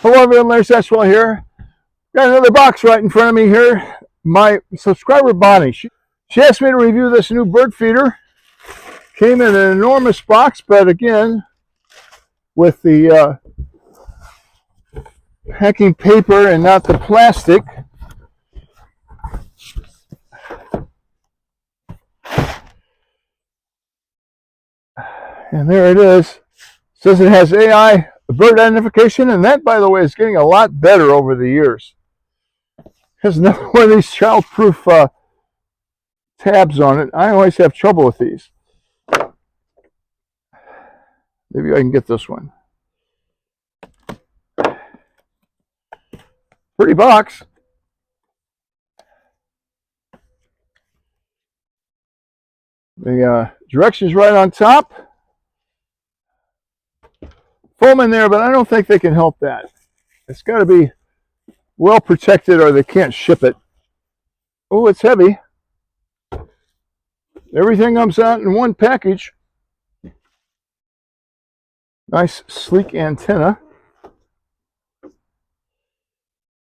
Hello everyone, Larry SEHMUA here. Got another box right in front of me here. My subscriber Bonnie, she asked me to review this new bird feeder. Came in an enormous box, but again, with the packing paper and not the plastic. And there it is. It says it has AI bird identification, and that, by the way, is getting a lot better over the years. Has another one of these child-proof tabs on it. I always have trouble with these. Maybe I can get this one. Pretty box. The directions right on top. Foam in there, but I don't think they can help that. It's got to be well protected or they can't ship it. Oh, it's heavy. Everything comes out in one package. Nice sleek antenna.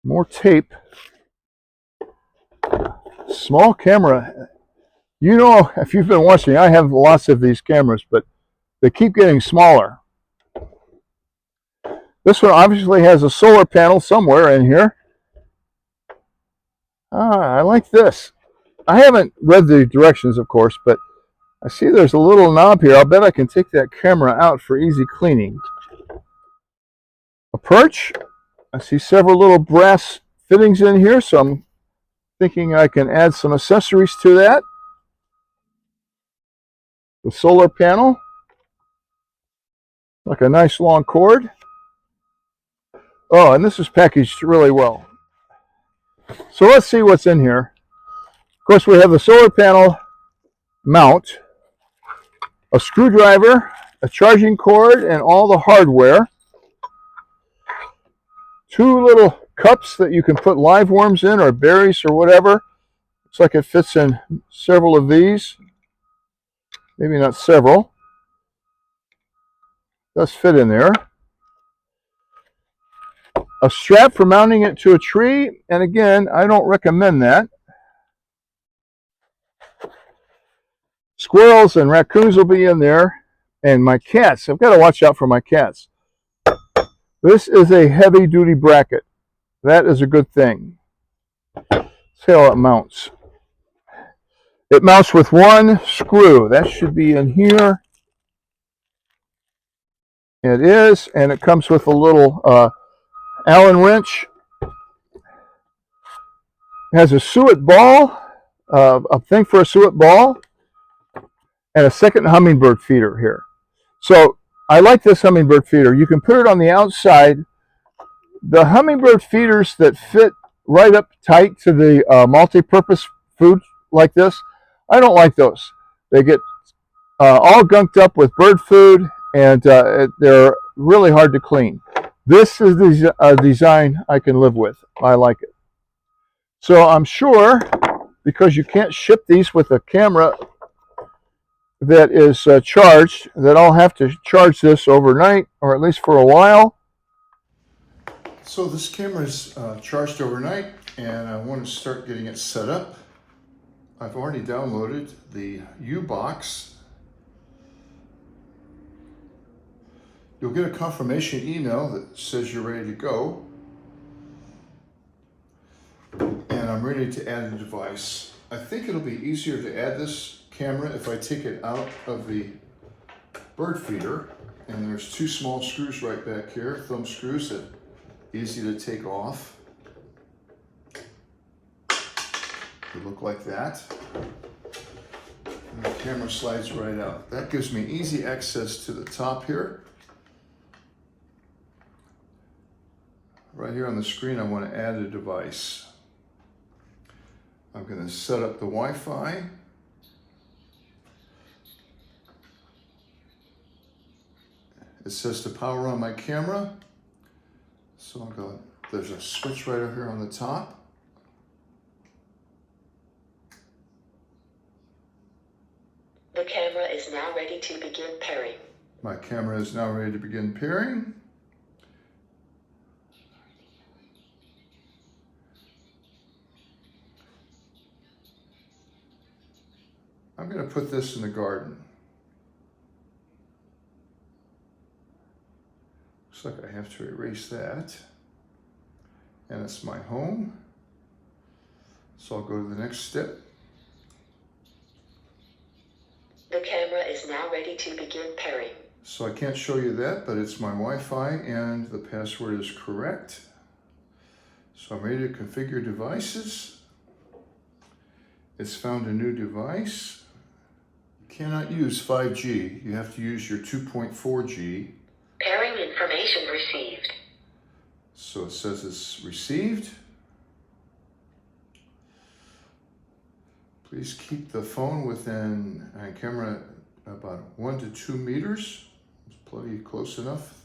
More tape. Small camera. You know, if you've been watching, I have lots of these cameras, but they keep getting smaller. This one obviously has a solar panel somewhere in here. I like this. I haven't read the directions, of course, but I see there's a little knob here. I'll bet I can take that camera out for easy cleaning. A perch. I see several little brass fittings in here, so I'm thinking I can add some accessories to that. The solar panel. Like a nice long cord. Oh, and this is packaged really well. So let's see what's in here. Of course, we have the solar panel mount, a screwdriver, a charging cord, and all the hardware. Two little cups that you can put live worms in or berries or whatever. Looks like it fits in several of these. Maybe not several. Does fit in there. A strap for mounting it to a tree, and again, I don't recommend that. Squirrels and raccoons will be in there, and my cats. I've got to watch out for my cats. This is a heavy-duty bracket. That is a good thing. Let's see how it mounts. It mounts with one screw. That should be in here. It is, and it comes with a little Allen wrench. It has a suet ball, a thing for a suet ball, and a second hummingbird feeder here. So I like this hummingbird feeder. You can put it on the outside. The hummingbird feeders that fit right up tight to the multi-purpose food like this, I don't like those. They get all gunked up with bird food, and they're really hard to clean. This is a design I can live with. I like it. So I'm sure, because you can't ship these with a camera that is charged, that I'll have to charge this overnight, or at least for a while. So this camera is charged overnight, and I want to start getting it set up. I've already downloaded the U-Box. You'll get a confirmation email that says you're ready to go. And I'm ready to add a device. I think it'll be easier to add this camera if I take it out of the bird feeder. And there's two small screws right back here, thumb screws that are easy to take off. They look like that. And the camera slides right out. That gives me easy access to the top here. Right here on the screen, I want to add a device. I'm going to set up the Wi-Fi. It says to power on my camera. So I'll go, there's a switch right over here on the top. The camera is now ready to begin pairing. My camera is now ready to begin pairing. I'm going to put this in the garden. Looks like I have to erase that. And it's my home. So I'll go to the next step. The camera is now ready to begin pairing. So I can't show you that, but it's my Wi-Fi and the password is correct. So I'm ready to configure devices. It's found a new device. You cannot use 5G. You have to use your 2.4G. Pairing information received. So it says it's received. Please keep the phone within camera about 1 to 2 meters. It's plenty close enough.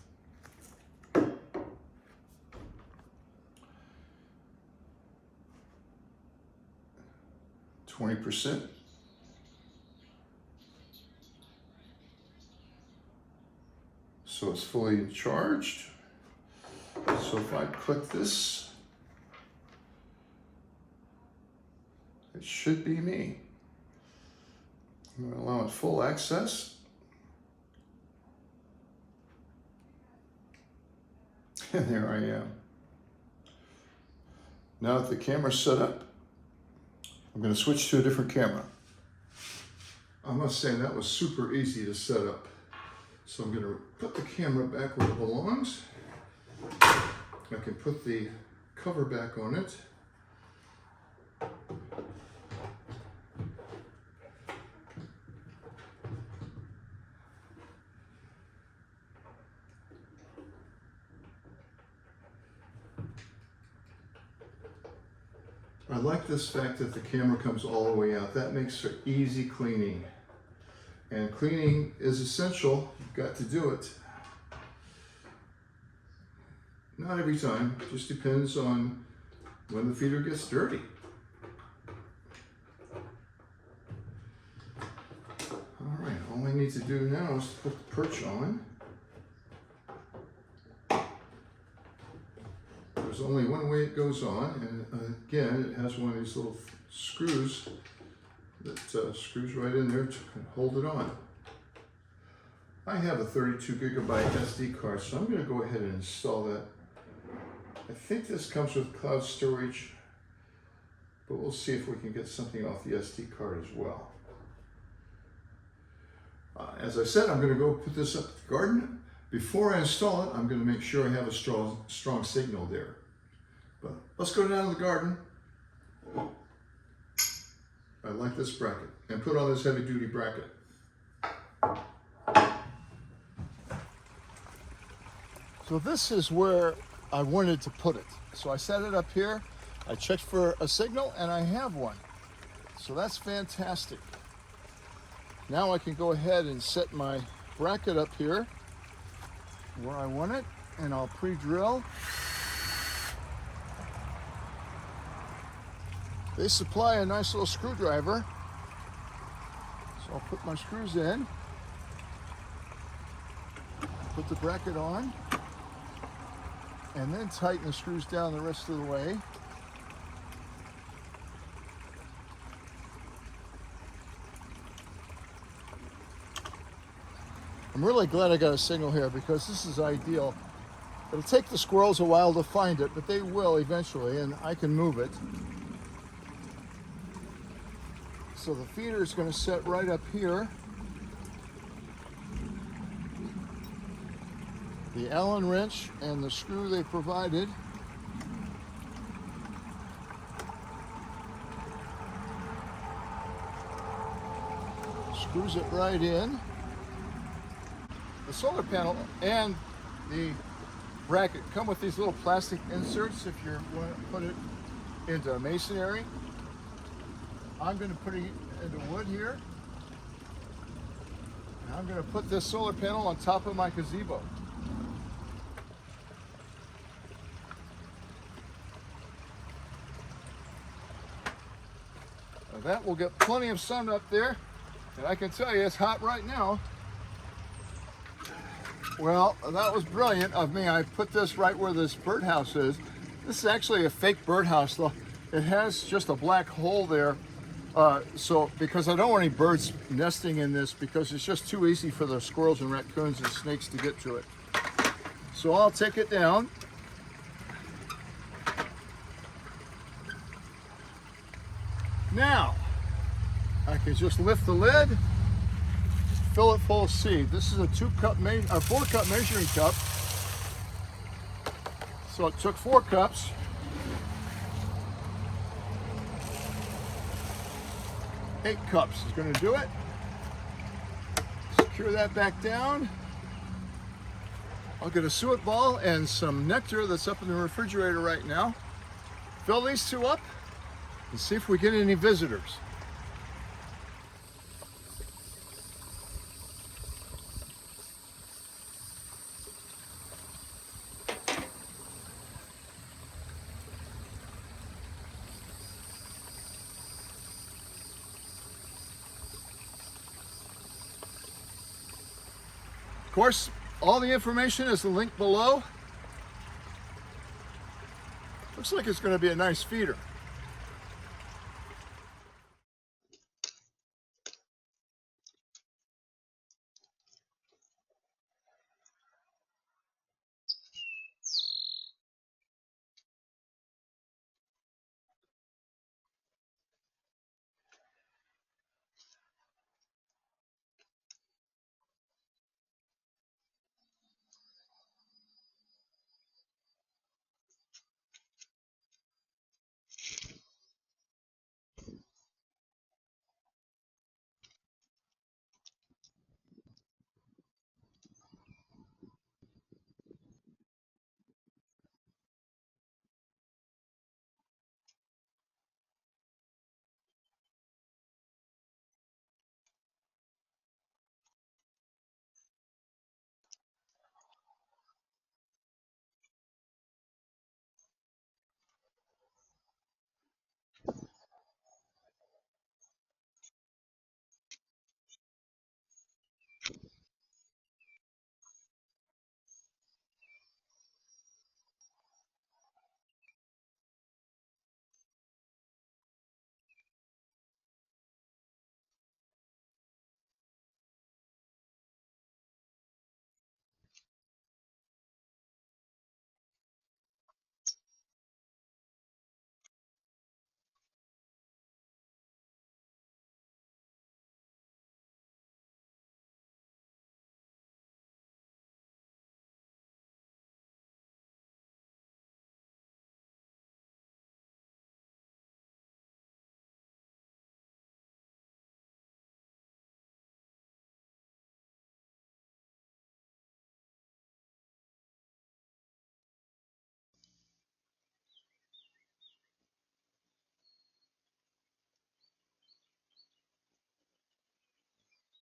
%. So it's fully charged. So if I click this, it should be me. I'm going to allow it full access. And there I am. Now that the camera's set up, I'm going to switch to a different camera. I must say that was super easy to set up. So I'm going to put the camera back where it belongs. I can put the cover back on it. I like this fact that the camera comes all the way out. That makes for easy cleaning. And cleaning is essential. You've got to do it. Not every time, it just depends on when the feeder gets dirty. All right, all I need to do now is put the perch on. There's only one way it goes on, and again, it has one of these little screws that screws right in there to hold it on. I have a 32 gigabyte SD card, so I'm going to go ahead and install that. I think this comes with cloud storage, but we'll see if we can get something off the SD card as well. As I said, I'm going to go put this up in the garden. Before I install it, I'm going to make sure I have a strong signal there. But let's go down to the garden. I like this bracket, and put on this heavy duty bracket. So this is where I wanted to put it. So I set it up here, I checked for a signal, and I have one. So that's fantastic. Now I can go ahead and set my bracket up here where I want it, and I'll pre-drill. They supply a nice little screwdriver. So I'll put my screws in, put the bracket on, and then tighten the screws down the rest of the way. I'm really glad I got a signal here because this is ideal. It'll take the squirrels a while to find it, but they will eventually, and I can move it. So the feeder is going to set right up here. The Allen wrench and the screw they provided screws it right in. The solar panel and the bracket come with these little plastic inserts if you want to put it into masonry. I'm going to put it into wood here. And I'm going to put this solar panel on top of my gazebo. Now that will get plenty of sun up there, and I can tell you it's hot right now. Well, that was brilliant of me. I put this right where this birdhouse is. This is actually a fake birdhouse, though. It has just a black hole there So because I don't want any birds nesting in this because it's just too easy for the squirrels and raccoons and snakes to get to it. So I'll take it down. Now, I can just lift the lid, fill it full of seed. This is a 4-cup measuring cup. So it took 4 cups. Eight cups is going to do it. Secure that back down. I'll get a suet ball and some nectar that's up in the refrigerator right now. Fill these 2 up and see if we get any visitors. Of course, all the information is linked below. Looks like it's going to be a nice feeder.